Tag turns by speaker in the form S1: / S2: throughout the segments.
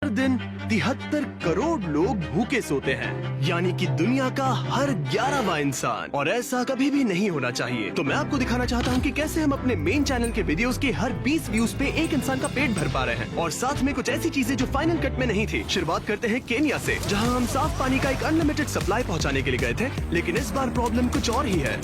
S1: हर दिन 73 करोड़ लोग भूखे सोते हैं, यानी कि दुनिया का हर 11वां इंसान। और ऐसा कभी भी नहीं होना चाहिए। तो मैं आपको दिखाना चाहता हूँ कि कैसे हम अपने मेन चैनल के वीडियोस के हर 20 व्यूज पे एक इंसान का पेट भर पा रहे हैं, और साथ में कुछ ऐसी चीजें जो फाइनल कट में नहीं थी। शुरुआत करते हैं केन्या से, जहाँ हम साफ पानी का एक अनलिमिटेड सप्लाई पहुँचाने के लिए गए थे, लेकिन इस बार प्रॉब्लम कुछ और ही है,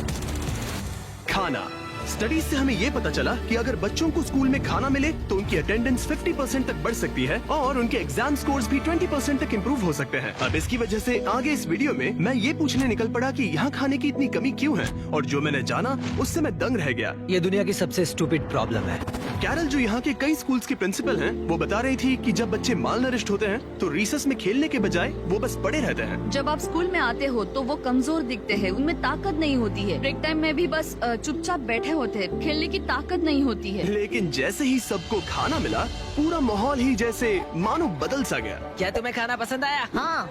S1: खाना। स्टडीज से हमें ये पता चला कि अगर बच्चों को स्कूल में खाना मिले तो उनकी अटेंडेंस 50% तक बढ़ सकती है और उनके एग्जाम स्कोर्स भी 20% तक इम्प्रूव हो सकते हैं। अब इसकी वजह से आगे इस वीडियो में मैं ये पूछने निकल पड़ा कि यहाँ खाने की इतनी कमी क्यों है, और जो मैंने जाना उससे मैं दंग रह गया।
S2: ये दुनिया की सबसे स्टूपिड प्रॉब्लम है।
S1: कैरल, जो यहाँ के कई स्कूल्स की प्रिंसिपल हैं, वो बता रही थी कि जब बच्चे मालनरिश्ड होते हैं तो रिसेस में खेलने के बजाय वो बस पड़े रहते हैं।
S3: जब आप स्कूल में आते हो तो वो कमजोर दिखते हैं, उनमें ताकत नहीं होती है। ब्रेक टाइम में भी बस चुपचाप बैठे होते हैं, खेलने की ताकत नहीं होती है।
S1: लेकिन जैसे ही सबको खाना मिला, पूरा माहौल ही जैसे मानो बदल सा गया।
S2: क्या तुम्हें खाना पसंद आया? हाँ।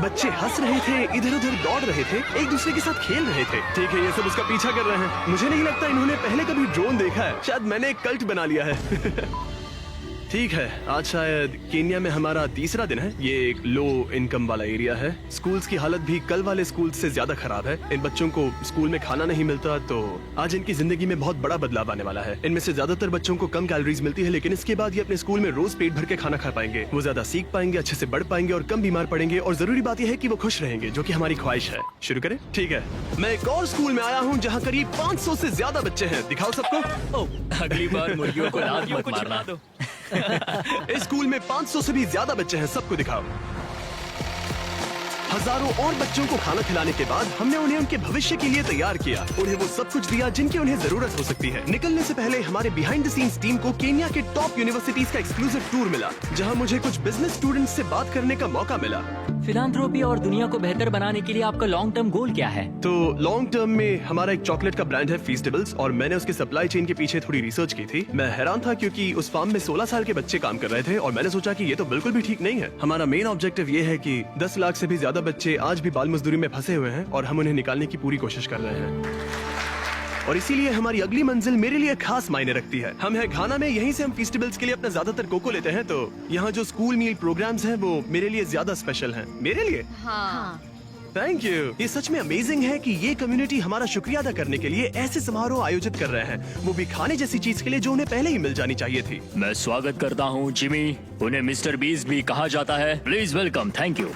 S1: बच्चे हंस रहे थे, इधर उधर दौड़ रहे थे, एक दूसरे के साथ खेल रहे थे। ठीक है, ये सब उसका पीछा कर रहे हैं। मुझे नहीं लगता इन्होंने पहले कभी ड्रोन देखा है। शायद मैंने एक कल्ट बना लिया है। ठीक है, आज शायद केन्या में हमारा तीसरा दिन है। ये एक लो इनकम वाला एरिया है। स्कूल्स की हालत भी कल वाले स्कूल से ज्यादा खराब है। इन बच्चों को स्कूल में खाना नहीं मिलता, तो आज इनकी जिंदगी में बहुत बड़ा बदलाव आने वाला है। इनमें से ज्यादातर बच्चों को कम कैलोरीज मिलती है, लेकिन इसके बाद ये अपने स्कूल में रोज पेट भर के खाना खा पाएंगे। वो ज्यादा सीख पाएंगे, अच्छे से बढ़ पाएंगे और कम बीमार पड़ेंगे। और जरूरी बात यह है कि वो खुश रहेंगे, जो कि हमारी ख्वाहिश है। शुरू करें? ठीक है, मैं एक और स्कूल में आया हूँ जहाँ करीब 500 से ज्यादा बच्चे हैं। दिखाओ सबको।
S4: अगली बार मुर्गियों को लात मत मारना।
S1: इस स्कूल में 500 से भी ज्यादा बच्चे हैं, सबको दिखाओ। हजारों और बच्चों को खाना खिलाने के बाद हमने उन्हें उनके भविष्य के लिए तैयार किया। उन्हें वो सब कुछ दिया जिनकी उन्हें जरूरत हो सकती है। निकलने से पहले हमारे बिहाइंड द सीन्स टीम को केन्या के टॉप यूनिवर्सिटीज का एक्सक्लूसिव टूर मिला, जहां मुझे कुछ बिजनेस स्टूडेंट्स से बात करने का मौका मिला।
S4: फिलांथ्रोपी और दुनिया को बेहतर बनाने के लिए आपका लॉन्ग टर्म गोल क्या है?
S1: तो लॉन्ग टर्म में हमारा एक चॉकलेट का ब्रांड है फीस्टेबल्स, और मैंने उसके सप्लाई चेन के पीछे थोड़ी रिसर्च की थी। मैं हैरान था क्योंकि उस फार्म में 16 साल के बच्चे काम कर रहे थे, और मैंने सोचा कि ये तो बिल्कुल भी ठीक नहीं है। हमारा मेन ऑब्जेक्टिव ये है कि 10 लाख से भी ज्यादा बच्चे आज भी बाल मजदूरी में फंसे हुए हैं, और हम उन्हें निकालने की पूरी कोशिश कर रहे हैं। और इसीलिए हमारी अगली मंजिल मेरे लिए खास मायने रखती है। हम है घाना में, यहीं से हम फेस्टिवल्स के लिए अपना ज्यादातर कोको लेते हैं। तो यहाँ जो स्कूल मील प्रोग्राम्स हैं वो मेरे लिए ज्यादा स्पेशल हैं। मेरे लिए?
S3: हाँ।
S1: Thank you. ये सच में अमेजिंग है कि ये कम्युनिटी हमारा शुक्रिया अदा करने के लिए ऐसे समारोह आयोजित कर रहे हैं, वो भी खाने जैसी चीज के लिए जो उन्हें पहले ही मिल जानी चाहिए थी।
S4: मैं स्वागत करता हूँ जिमी, उन्हें मिस्टर बीस्ट भी कहा जाता है। Please welcome. Thank you.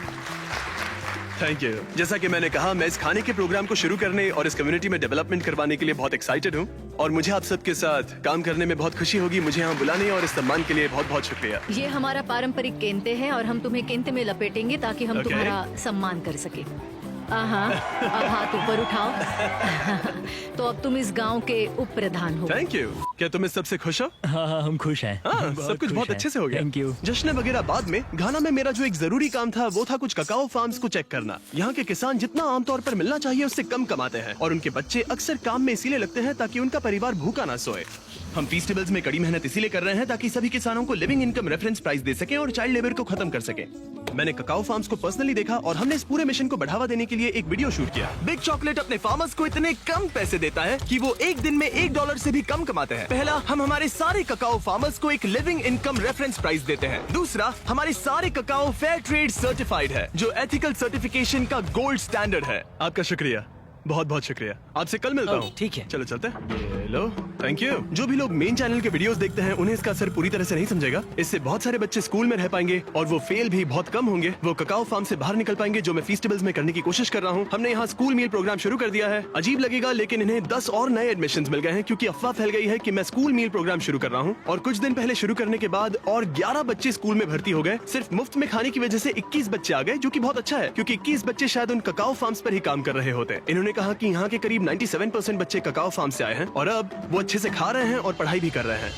S1: Thank you. जैसा कि मैंने कहा, मैं इस खाने के प्रोग्राम को शुरू करने और इस कम्युनिटी में डेवलपमेंट करवाने के लिए बहुत एक्साइटेड हूँ, और मुझे आप सबके साथ काम करने में बहुत खुशी होगी। मुझे यहाँ बुलाने और इस सम्मान के लिए बहुत बहुत शुक्रिया।
S5: ये हमारा पारंपरिक केंते है और हम तुम्हें केंते में लपेटेंगे ताकि हम
S1: Okay.
S5: तुम्हारा सम्मान कर सके। हाँ, अब हाथ ऊपर उठाओ। तो अब तुम इस गांव के उप प्रधान हो।
S1: Thank you. क्या तुम इस सबसे खुश हो?
S4: हाँ, हम खुश हैं।
S1: हाँ, सब कुछ बहुत अच्छे से हो गया।
S4: Thank you.
S1: जश्न वगैरह बाद में। घाना में मेरा जो एक जरूरी काम था वो था कुछ ककाओ फार्म्स को चेक करना। यहाँ के किसान जितना आमतौर पर मिलना चाहिए उससे कम कमाते हैं, और उनके बच्चे अक्सर काम में इसीलिए लगते हैं ताकि उनका परिवार भूखा ना सोए। हम फेस्टिवल्स में कड़ी मेहनत इसीलिए कर रहे हैं ताकि सभी किसानों को लिविंग इनकम रेफरेंस प्राइस दे सके और चाइल्ड लेबर को खत्म कर सके। मैंने ककाओ फार्म्स को पर्सनली देखा, और हमने इस पूरे मिशन को बढ़ावा देने के लिए एक वीडियो शूट किया। बिग चॉकलेट अपने फार्मर्स को इतने कम पैसे देता है कि वो एक दिन में $1 से भी कम कमाते हैं। पहला, हम हमारे सारे ककाओ फार्मर्स को एक लिविंग इनकम रेफरेंस प्राइस देते हैं। दूसरा, हमारे सारे ककाओ फेयर ट्रेड सर्टिफाइड है, जो एथिकल सर्टिफिकेशन का गोल्ड स्टैंडर्ड है। आपका शुक्रिया, बहुत बहुत शुक्रिया। आपसे कल मिलता हूँ।
S2: ठीक है।
S1: चलो चलते हैं। Hello, thank you. जो भी लोग मेन चैनल के वीडियोस देखते हैं उन्हें इसका असर पूरी तरह से नहीं समझेगा। इससे बहुत सारे बच्चे स्कूल में रह पाएंगे और वो फेल भी बहुत कम होंगे। वो ककाओ फार्म से बाहर निकल पाएंगे, जो मैं फेस्टिवल्स में करने की कोशिश कर रहा हूँ। हमने यहाँ स्कूल मील प्रोग्राम शुरू कर दिया है। अजीब लगेगा, लेकिन इन्हें 10 और नए एडमिशन मिल गए हैं, क्योंकि अफवाह फैल गई है कि मैं स्कूल मील प्रोग्राम शुरू कर रहा हूँ। और कुछ दिन पहले शुरू करने के बाद और 11 बच्चे स्कूल में भर्ती हो गए। सिर्फ मुफ्त में खाने की वजह से 21 बच्चे आ गए, जो कि बहुत अच्छा है, क्योंकि 21 बच्चे शायद उन ककाओ फार्म्स पर ही काम कर रहे होते। इन्होंने कहा कि यहाँ के करीब 97% बच्चे ककाओ फार्म से आए हैं, और अब वो अच्छे से खा रहे हैं और पढ़ाई भी कर रहे हैं।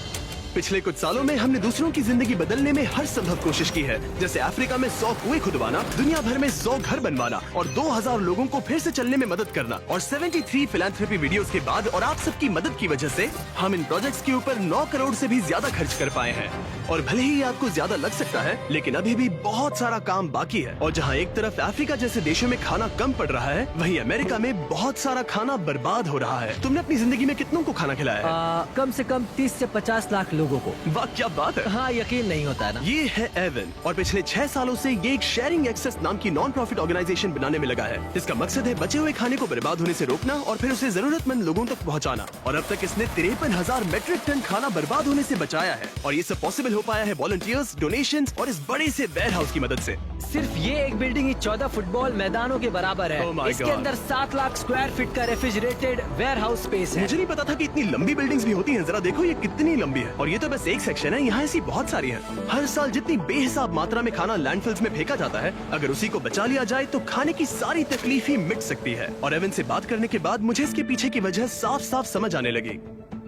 S1: पिछले कुछ सालों में हमने दूसरों की जिंदगी बदलने में हर संभव कोशिश की है, जैसे अफ्रीका में 100 कुएं खुदवाना, दुनिया भर में 100 घर बनवाना, और 2000 लोगों को फिर से चलने में मदद करना। और 73 फिलैंथ्रोपी वीडियोस के बाद और आप सबकी मदद की वजह से हम इन प्रोजेक्ट्स के ऊपर 9 करोड़ से भी ज्यादा खर्च कर पाए हैं। और भले ही ये आपको ज्यादा लग सकता है, लेकिन अभी भी बहुत सारा काम बाकी है। और जहाँ एक तरफ अफ्रीका जैसे देशों में खाना कम पड़ रहा है, वहीं अमेरिका में बहुत सारा खाना बर्बाद हो रहा है। तुमने अपनी जिंदगी में कितनों को खाना खिलाया है?
S2: कम से कम 30 से 50 लाख लोगों को।
S1: वाह, क्या बात है।
S2: हाँ, यकीन नहीं होता है ना।
S1: ये है एवन, और पिछले 6 सालों से ये एक शेयरिंग एक्सेस नाम की नॉन प्रॉफिट ऑर्गेनाइजेशन बनाने में लगा है। इसका मकसद है बचे हुए खाने को बर्बाद होने से रोकना और फिर उसे जरूरतमंद लोगों तक पहुंचाना। और अब तक इसने 53,000 मेट्रिक टन खाना बर्बाद होने से बचाया है। और ये सब पॉसिबल हो पाया है वॉलंटियर्स, डोनेशंस और इस बड़े से वेयर हाउस की मदद से।
S2: सिर्फ ये एक बिल्डिंग ही 14 फुटबॉल मैदानों के बराबर है।
S1: Oh my
S2: इसके
S1: God.
S2: अंदर 7 लाख स्क्वायर फीट का रेफ्रिजरेटेड वेयर हाउस स्पेस है।
S1: मुझे नहीं पता था कि इतनी लंबी बिल्डिंग्स भी होती हैं। जरा देखो ये कितनी लंबी है। और ये तो बस एक सेक्शन है, यहाँ ऐसी बहुत सारी हैं। हर साल जितनी बेहिसाब मात्रा में खाना लैंडफिल्स में फेंका जाता है, अगर उसी को बचा लिया जाए तो खाने की सारी तकलीफ ही मिट सकती है। और एवन से बात करने के बाद मुझे इसके पीछे की वजह साफ साफ समझ आने लगी।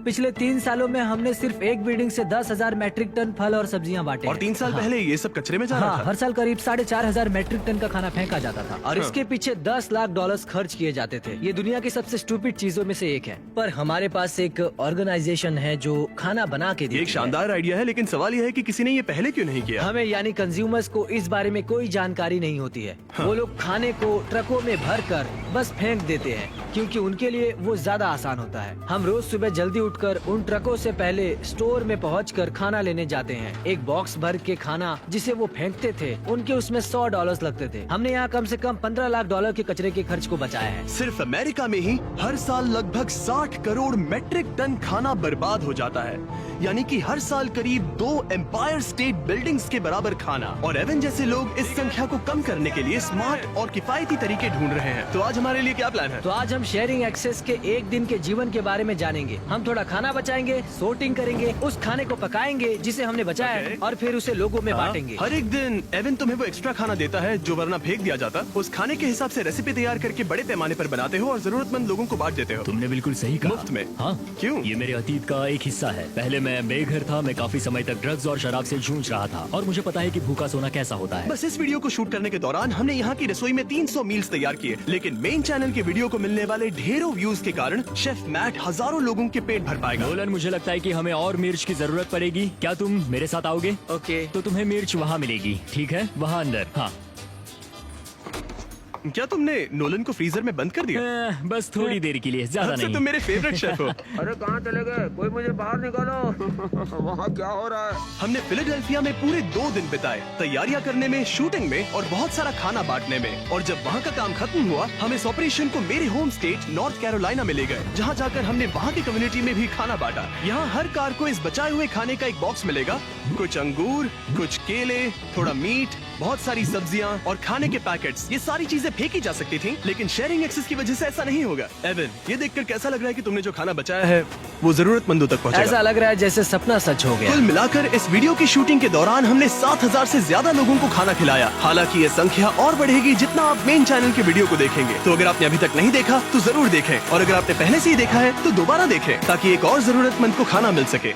S2: पिछले 3 सालों में हमने सिर्फ एक बिल्डिंग से 10,000 मैट्रिक टन फल और सब्जियां बांटे।
S1: और 3 साल
S2: हाँ।
S1: पहले ये सब कचरे में जा रहा
S2: हाँ,
S1: था।
S2: हर साल करीब 4,500 मैट्रिक टन का खाना फेंका जाता था और इसके पीछे 10 लाख डॉलर्स खर्च किए जाते थे। ये दुनिया की सबसे स्टूपिड चीजों में से एक है। पर हमारे पास एक ऑर्गेनाइजेशन है जो खाना बना के
S1: ये
S2: देती
S1: एक
S2: है।
S1: शानदार आइडिया है, लेकिन सवाल यह है कि किसी ने ये पहले क्यों नहीं किया?
S2: हमें यानी कंज्यूमर्स को इस बारे में कोई जानकारी नहीं होती है। वो लोग खाने को ट्रकों में भर कर बस फेंक देते हैं क्योंकि उनके लिए वो ज्यादा आसान होता है। हम रोज सुबह जल्दी उठकर उन ट्रकों से पहले स्टोर में पहुंचकर खाना लेने जाते हैं। एक बॉक्स भर के खाना जिसे वो फेंकते थे, उनके उसमें $100 लगते थे। हमने यहाँ कम से कम 15 लाख डॉलर के कचरे के खर्च को बचाया है।
S1: सिर्फ अमेरिका में ही हर साल लगभग 60 करोड़ मेट्रिक टन खाना बर्बाद हो जाता है, यानी कि हर साल करीब 2 एम्पायर स्टेट बिल्डिंग्स के बराबर खाना। और एवन जैसे लोग इस संख्या को कम करने के लिए स्मार्ट और किफायती तरीके ढूंढ रहे हैं। तो आज हमारे लिए क्या प्लान है?
S2: तो आज हम शेयरिंग एक्सेस के एक दिन के जीवन के बारे में जानेंगे। हम थोड़ा खाना बचाएंगे, सोर्टिंग करेंगे, उस खाने को पकाएंगे जिसे हमने बचाया है और फिर उसे लोगों में बांटेंगे।
S1: हर एक दिन एवन तुम्हें वो एक्स्ट्रा खाना देता है जो वरना फेंक दिया जाता। उस खाने के हिसाब से रेसिपी तैयार करके बड़े पैमाने पर बनाते हो और जरूरतमंद लोगों को बांट देते हो।
S4: तुमने बिल्कुल सही कहा।
S1: मुफ्त में?
S4: हाँ।
S1: क्यों?
S4: ये मेरे अतीत का एक हिस्सा है। पहले मैं बेघर था, मैं काफी समय तक ड्रग्स और शराब से जूझ रहा था और मुझे पता है कि भूखा सोना कैसा होता है।
S1: बस इस वीडियो को शूट करने के दौरान हमने यहाँ की रसोई में 300 मील्स तैयार किए, लेकिन मेन चैनल के वीडियो को मिलने वाले ढेरों व्यूज के कारण शेफ मैट हजारों लोगों के पेट भर पाएगा।
S4: नोलन, मुझे लगता है कि हमें और मिर्च की जरूरत पड़ेगी। क्या तुम मेरे साथ आओगे?
S2: ओके।
S4: तो तुम्हें मिर्च वहाँ मिलेगी, ठीक है? वहाँ अंदर। हाँ।
S1: क्या तुमने नोलन को फ्रीजर में बंद कर दिया?
S4: बस थोड़ी देर के लिए, ज्यादा
S1: अब से
S4: नहीं।
S1: तुम मेरे फेवरेट शेफ हो।
S6: अरे कहाँ चले गए? कोई मुझे बाहर निकालो। वहाँ क्या हो रहा है?
S1: हमने फिलाडेल्फिया में पूरे 2 दिन बिताए, तैयारियां करने में, शूटिंग में और बहुत सारा खाना बांटने में। और जब वहाँ का काम खत्म हुआ, हम इस ऑपरेशन को मेरे होम स्टेट नॉर्थ कैरोलिना में ले गए, जहाँ जाकर हमने वहाँ की कम्युनिटी में भी खाना बांटा। यहाँ हर कार को इस बचाए हुए खाने का एक बॉक्स मिलेगा। कुछ अंगूर, कुछ केले, थोड़ा मीट, बहुत सारी सब्जियाँ और खाने के पैकेट्स। ये सारी चीजें फेंकी जा सकती थी, लेकिन शेयरिंग एक्सेस की वजह से ऐसा नहीं होगा। एवन, ये देखकर कैसा लग रहा है कि तुमने जो खाना बचाया है वो जरूरतमंदों तक पहुँचेगा?
S2: ऐसा लग रहा है जैसे सपना सच हो गया।
S1: कुल मिलाकर इस वीडियो की शूटिंग के दौरान हमने 7,000 से ज्यादा लोगों को खाना खिलाया। हालांकि ये संख्या और बढ़ेगी जितना आप मेन चैनल के वीडियो को देखेंगे। तो अगर आपने अभी तक नहीं देखा तो जरूर देखें, और अगर आपने पहले से ही देखा है तो दोबारा देखें, ताकि एक और जरूरतमंद को खाना मिल सके।